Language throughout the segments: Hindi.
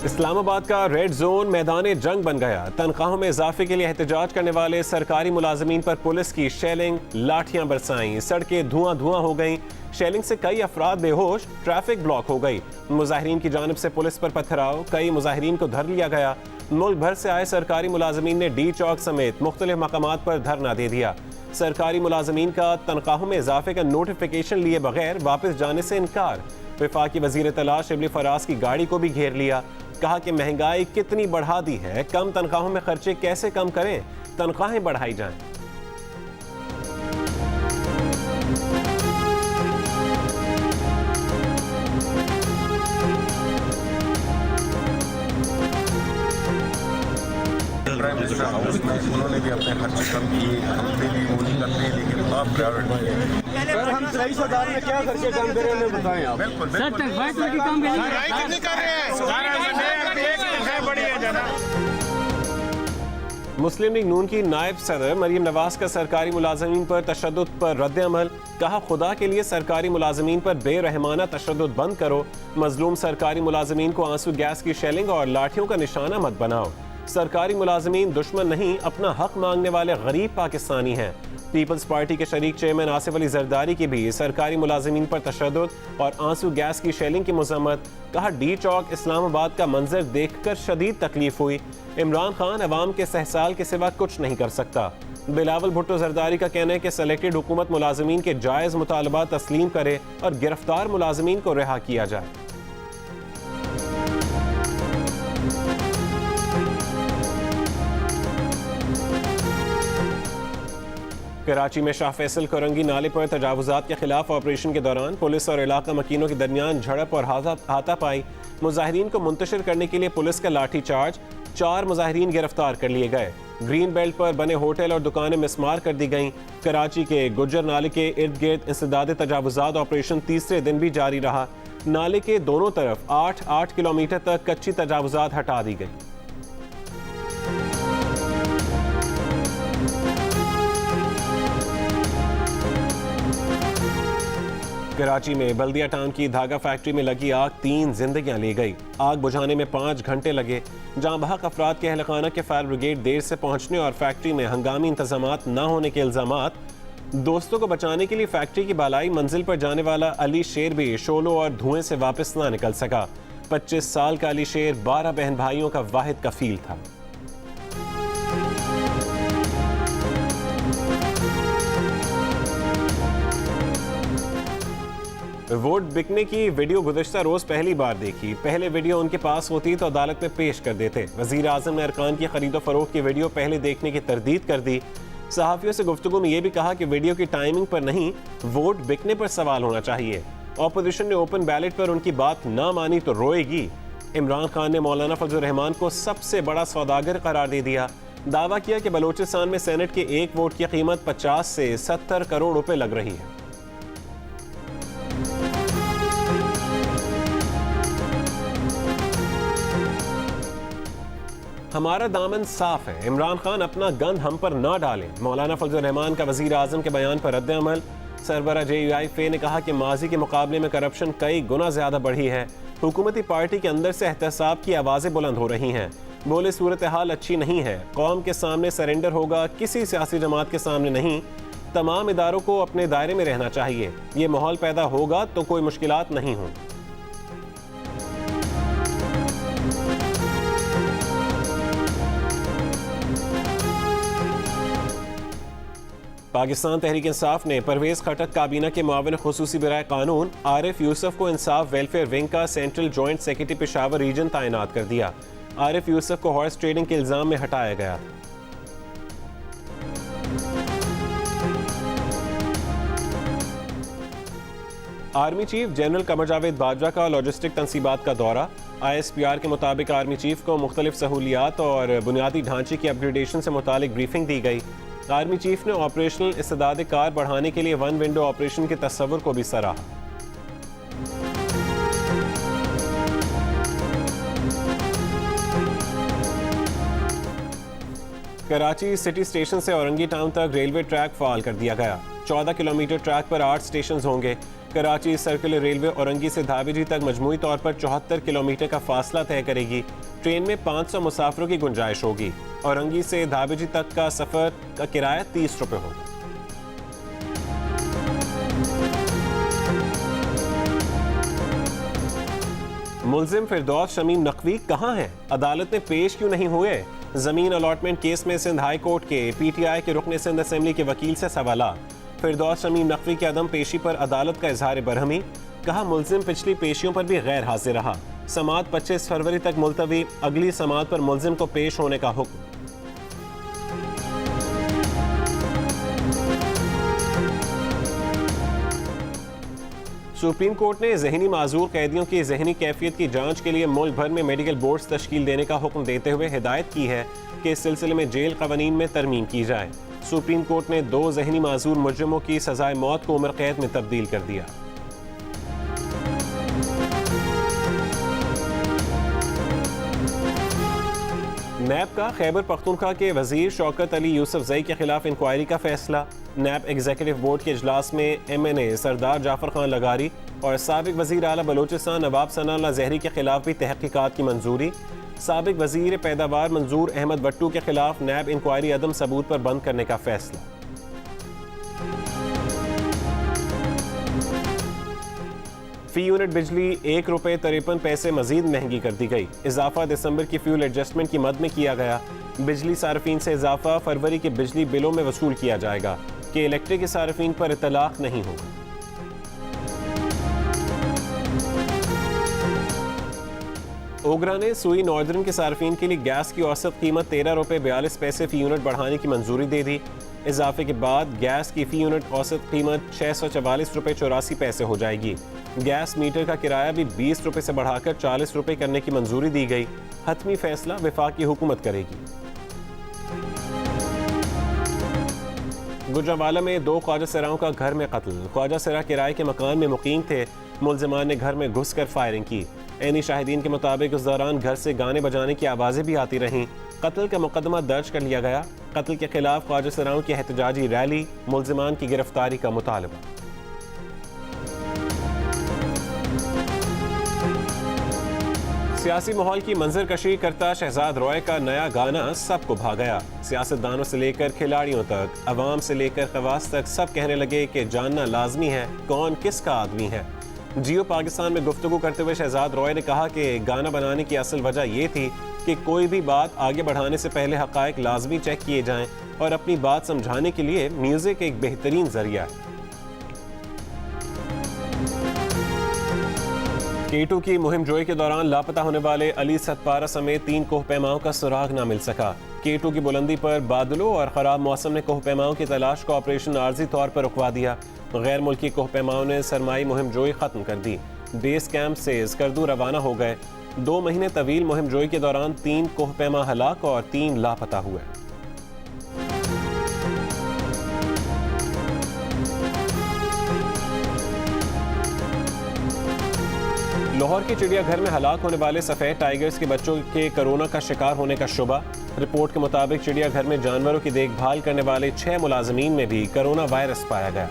इस्लामाबाद का रेड जोन मैदान जंग बन गया। तनख्वाहों में इजाफे के लिए एहतजाज करने वाले सरकारी मुलाजमीन पर पुलिस की शेलिंग, लाठियां बरसाईं, सड़कें धुआं धुआं हो गईं। शेलिंग से कई अफराद बेहोश, ट्रैफिक ब्लॉक हो गई। मुजाहिरीन की जानिब से पुलिस पर पथराव, कई मुजाहिरीन को धर लिया गया। मुल्क भर से आए सरकारी मुलाजमीन ने डी चौक समेत मुख्तलिफ मकामात पर धरना दे दिया। सरकारी मुलाजमीन का तनख्वाहों में इजाफे का नोटिफिकेशन लिए बगैर वापस जाने से इनकार। वफाकी वजीर तलाश शिबली फराज की गाड़ी को भी घेर लिया। कहा कि महंगाई कितनी बढ़ा दी है, कम तनख्वाहों में खर्चे कैसे कम करें, तनख्वाहें बढ़ाई जाएं। प्राइम मिनिस्टर हाउस में उन्होंने भी अपने खर्च कम किए, हमने भी वो नहीं करते, लेकिन आप प्रायोरिटी है। हम 23,000 में क्या खर्चे कम करें हमें बताएं आप। बिल्कुल मुस्लिम लीग नून की नायब सदर मरीम नवाज का सरकारी मुलाजमीन पर तशद्दुद पर रद्द अमल। कहा, खुदा के लिए सरकारी मुलाजमीन पर बेरहमाना तशद्दुद बंद करो। मजलूम सरकारी मुलाजमीन को आंसू गैस की शेलिंग और लाठियों का निशाना मत बनाओ। सरकारी मुलाजमीन दुश्मन नहीं, अपना हक मांगने वाले गरीब पाकिस्तानी हैं। पीपल्स पार्टी के शरीक चेयरमैन आसिफ अली जरदारी की भी सरकारी मुलाजमीन पर तशद्दुद और आंसू गैस की शेलिंग की मजम्मत। कहा, डी चौक इस्लामाबाद का मंजर देखकर शदीद तकलीफ हुई। इमरान खान अवाम के सहसाल के सिवा कुछ नहीं कर सकता। बिलावल भुट्टो जरदारी का कहना है कि सेलेक्टेड हुकूमत मुलाजमीन के जायज़ मुतालबा तस्लीम करे और गिरफ्तार मुलाजमीन को रिहा किया जाए। कराची में शाह फैसल कोरंगी नाले पर तजावुजात के खिलाफ ऑपरेशन के दौरान पुलिस और इलाका मकीनों के दरमियान झड़प और हाथापाई। मुजाहिरीन को मुंतशिर करने के लिए पुलिस का लाठी चार्ज। 4 मुजाहिरीन गिरफ्तार कर लिए गए। ग्रीन बेल्ट पर बने होटल और दुकानें मिसमार कर दी गईं। कराची के गुज्जर नाले के इर्द गिर्द इंसदाद तजावुजात ऑपरेशन तीसरे दिन भी जारी रहा। नाले के दोनों तरफ 8 किलोमीटर तक कच्ची तजावुजात हटा दी गई। कराची में बल्दिया टाउन की धागा फैक्ट्री में लगी आग 3 जिंदगियां ले गई। आग बुझाने में 5 घंटे लगे। जहां बहक अफराद के अहलखाना के फायर ब्रिगेड देर से पहुंचने और फैक्ट्री में हंगामी इंतजामात न होने के इल्जामात। दोस्तों को बचाने के लिए फैक्ट्री की बालाई मंजिल पर जाने वाला अली शेर भी शोलों और धुएं से वापस ना निकल सका। 25 साल का अली शेर 12 बहन भाइयों का वाहिद कफील था। वोट बिकने की वीडियो गुज़श्ता रोज पहली बार देखी। पहले वीडियो उनके पास होती तो अदालत में पेश कर देते। वज़ीर आज़म ने अरकान की खरीदो फरोख्त की वीडियो पहले देखने की तरदीद कर दी। सहाफ़ियों से गुफ्तगू में यह भी कहा कि वीडियो की टाइमिंग पर नहीं, वोट बिकने पर सवाल होना चाहिए। ऑपोजिशन ने ओपन बैलेट पर उनकी बात ना मानी तो रोएगी। इमरान खान ने मौलाना फजल रहमान को सबसे बड़ा सौदागर करार दे दिया। दावा किया कि बलोचिस्तान में सेनेट के एक वोट की कीमत 50 से 70 करोड़ रुपए लग रही है। हमारा दामन साफ है, इमरान खान अपना गंद हम पर ना डालें। मौलाना फजल रहमान का वजीर आजम के बयान पर रद्द अमल। सरबरा JUI ने कहा कि माजी के मुकाबले में करप्शन कई गुना ज्यादा बढ़ी है। हुकूमती पार्टी के अंदर से एहतसाब की आवाजें बुलंद हो रही हैं। बोले, सूरत हाल अच्छी नहीं है, कौम के सामने सरेंडर होगा, किसी सियासी जमात के सामने नहीं। तमाम इदारों को अपने दायरे में रहना चाहिए। ये माहौल पैदा होगा तो कोई मुश्किलात नहीं हों। पाकिस्तान तहरीक इंसाफ ने परवेज खटक काबीना के मुआविन खुसूसी बराए कानून आरिफ यूसुफ को इंसाफ वेलफेयर विंग का central joint secretary Peshawar region तैनात कर दिया। आरिफ यूसुफ को हॉर्स ट्रेडिंग के इल्जाम में हटाया गया। Army chief general Qamar Javed Bajwa का लॉजिस्टिक तनसीबात का दौरा। ISPR के मुताबिक आर्मी चीफ को मुख्तलिफ सहूलियात और बुनियादी ढांचे की अपग्रेडेशन से मुतालिक ब्रीफिंग दी गई। आर्मी चीफ ने ऑपरेशनल इस्तेदाद कार बढ़ाने के लिए 1 विंडो ऑपरेशन के तस्वुर को भी सराहा। कराची सिटी स्टेशन से औरंगी टाउन तक रेलवे ट्रैक फाल कर दिया गया। 14 किलोमीटर ट्रैक पर 8 स्टेशन होंगे। कराची सर्कुलर रेलवे औरंगी से धाबीजी तक मजमूई तौर पर 74 किलोमीटर का फासला तय करेगी। ट्रेन में 500 मुसाफिरों की गुंजाइश होगी। औरंगी से धाबीजी तक का सफर का किराया 30 रुपए होगा। मुलजिम फिरदौस शमीम नकवी कहां हैं? अदालत में पेश क्यों नहीं हुए? जमीन अलॉटमेंट केस में सिंध हाई कोर्ट के पीटीआई के रुकने सिंध असेंबली के वकील से सवाल। फिरदौस शमीम नकवी की अदम पेशी पर अदालत का इजहार बरहमी। कहा मुलजिम पिछली पेशियों पर भी गैर हाजिर रहा। समाअत 25 फरवरी तक मुलतवी। अगली समाअत पर मुलजिम को पेश होने का हुक्म। सुप्रीम कोर्ट ने ज़हनी माजूर कैदियों की ज़हनी कैफियत की जांच के लिए मुल्क भर में मेडिकल बोर्ड्स तश्कील देने का हुक्म देते हुए हिदायत की है कि इस सिलसिले में जेल कवानीन में तरमीम की जाए। सुप्रीम कोर्ट ने 2 ज़हनी माजूर मुजरिमों की सजाए मौत को उम्र कैद में तब्दील कर दिया। नैब का खैबर पख्तूनख्वा के वजीर शौकत अली यूसुफ जई के खिलाफ इंक्वायरी का फैसला। नैब एग्जीक्यूटिव बोर्ड के इजलास में MNA सरदार जाफर खान लगारी और साबिक वजीर आला बलोचिस्तान नवाब सनाउल्लाह जहरी के खिलाफ भी तहकीकात की मंजूरी। साबिक वजीर पैदावार मंजूर अहमद भट्टू के खिलाफ नैब इंक्वायरी अदम सबूत पर बंद करने का फैसला। फी यूनिट बिजली 1 रुपये 53 पैसे मजीद महंगी कर दी गई। इजाफा दिसंबर की फ्यूल एडजस्टमेंट की मद में किया गया। बिजली सार्फिन से इजाफा फरवरी के बिजली बिलों में वसूल किया जाएगा कि इलेक्ट्रिक सार्फिन पर इतलाक नहीं होगा। ओगरा ने सुई नॉर्दर्न के सार्फिन के लिए गैस की औसत कीमत 13 रुपये 42 पैसे फी यूनिट बढ़ाने की मंजूरी दे दी। इजाफे के बाद गैस की फी यूनिट औसत कीमत 644 रुपये 84 पैसे हो जाएगी। गैस मीटर का किराया भी 20 रुपये से बढ़ाकर 40 रुपये करने की मंजूरी दी गई। हतमी फैसला वफाकी हुकूमत करेगी। गुजरांवाला में 2 ख्वाजा सराओं का घर में कत्ल। ख्वाजा सरा किराए के मकान में मुकीम थे। मुलजिमान ने घर में घुसकर फायरिंग की। ऐनी शाहिदीन के मुताबिक उस दौरान घर से गाने बजाने की आवाज़ें भी आती रहीं। कत्ल का मुकदमा दर्ज कर लिया गया। कत्ल के खिलाफ ख्वाजा सराओं की एहतजाजी रैली। मुलजिमान की गिरफ्तारी का मुतालबा। सियासी माहौल की मंजर कशी करता शहजाद रॉय का नया गाना सबको भा गया। सियासतदानों से लेकर खिलाड़ियों तक, अवाम से लेकर खवास तक सब कहने लगे कि जानना लाजमी है कौन किसका आदमी है। जियो पाकिस्तान में गुफ्तगू करते हुए शहजाद रॉय ने कहा कि गाना बनाने की असल वजह यह थी कि कोई भी बात आगे बढ़ाने से पहले हक़ाइक़ लाजमी चेक किए जाएं और अपनी बात समझाने के लिए म्यूज़िक एक बेहतरीन जरिया है। K2 की मुहिम जोई के दौरान लापता होने वाले अली सतपारा समेत 3 कोहपैमाओं का सुराग न मिल सका। K2 की बुलंदी पर बादलों और ख़राब मौसम ने कोहपैमाओं की तलाश को ऑपरेशन आर्जी तौर पर रुकवा दिया। गैर मुल्की कोहपैमाओं ने सरमाई मुहिम जोई ख़त्म कर दी। बेस कैंप से स्कर्दू रवाना हो गए। 2 महीने तवील मुहिम जोई के दौरान 3 कोहपैमा हलाक और 3 लापता हुए। लाहौर के चिड़ियाघर में हलाक होने वाले सफ़ेद टाइगर्स के बच्चों के कोरोना का शिकार होने का शुबा। रिपोर्ट के मुताबिक चिड़ियाघर में जानवरों की देखभाल करने वाले 6 मुलाजमीन में भी कोरोना वायरस पाया गया।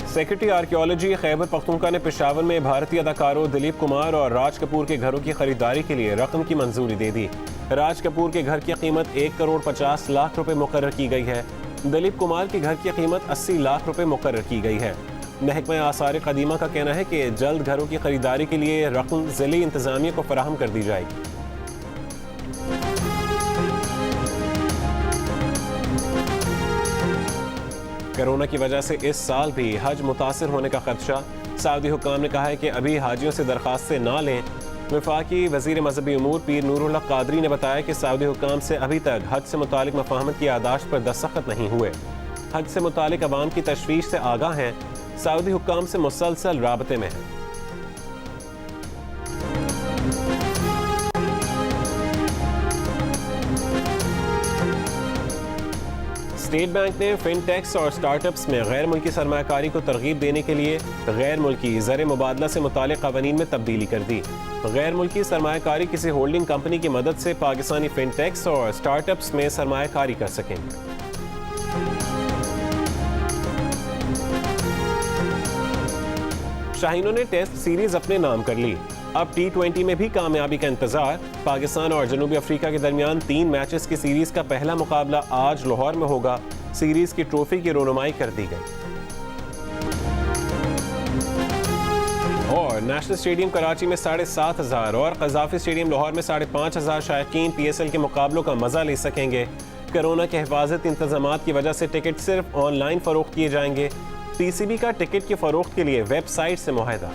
सेक्रेटरी आर्कियोलॉजी खैबर पख्तूनख्वा ने पेशावर में भारतीय अदाकारों दिलीप कुमार और राज कपूर के घरों की खरीदारी के लिए रकम की मंजूरी दे दी। राज कपूर के घर की कीमत 1 करोड़ 50 लाख रुपए मुकर्रर की गई है। दिलीप कुमार के घर की कीमत 80 लाख रुपए मुकर्रर की गई है। महकमा आसार कदीमा का कहना है कि जल्द घरों की खरीदारी के लिए रकम ज़िली इंतजामिया को फराहम कर दी जाएगी। कोरोना की वजह से इस साल भी हज मुतासिर होने का खदशा। सऊदी हुक्काम ने कहा है कि अभी हाजियों से दरखास्तें ना लें। वफाकी वज़ीर मजहबी उमूर पीर नूरुल हक कादरी ने बताया कि सऊदी हुक्काम से अभी तक हज से मुतालिक मफाहमत की यादाश्त पर दस्तखत नहीं हुए। हज से मुतालिक अवाम की तशवीश से आगाह हैं। सऊदी हुक्काम से मुसलसल राबते में हैं। स्टेट बैंक ने फिनटेक्स और स्टार्टअप्स में गैर मुल्की सरमायाकारी को तरगीब देने के लिए गैर मुल्की ज़र मुबादला से मुतालिक क़वानीन में तब्दीली कर दी। गैर मुल्की सरमायाकारी किसी होल्डिंग कंपनी की मदद से पाकिस्तानी फिनटेक्स और स्टार्टअप्स में सरमायाकारी कर सकेंगे। शाहीनों ने टेस्ट सीरीज अपने नाम कर ली। अब T20 में भी कामयाबी का इंतजार। पाकिस्तान और जनूबी अफ्रीका के दरमियान 3 मैचेस की सीरीज का पहला मुकाबला आज लाहौर में होगा। सीरीज की ट्रॉफी की रोनुमाई कर दी गई। और नेशनल स्टेडियम कराची में 7,500 और कज़ाफी स्टेडियम लाहौर में 5,500 शायकीन PSL के मुकाबलों का मजा ले सकेंगे। कोरोना के हिफाजत इंतजामात की वजह से टिकट सिर्फ ऑनलाइन फरोख्त किए जाएंगे। PCB का टिकट की फरोख्त के लिए वेबसाइट से मुआहदा।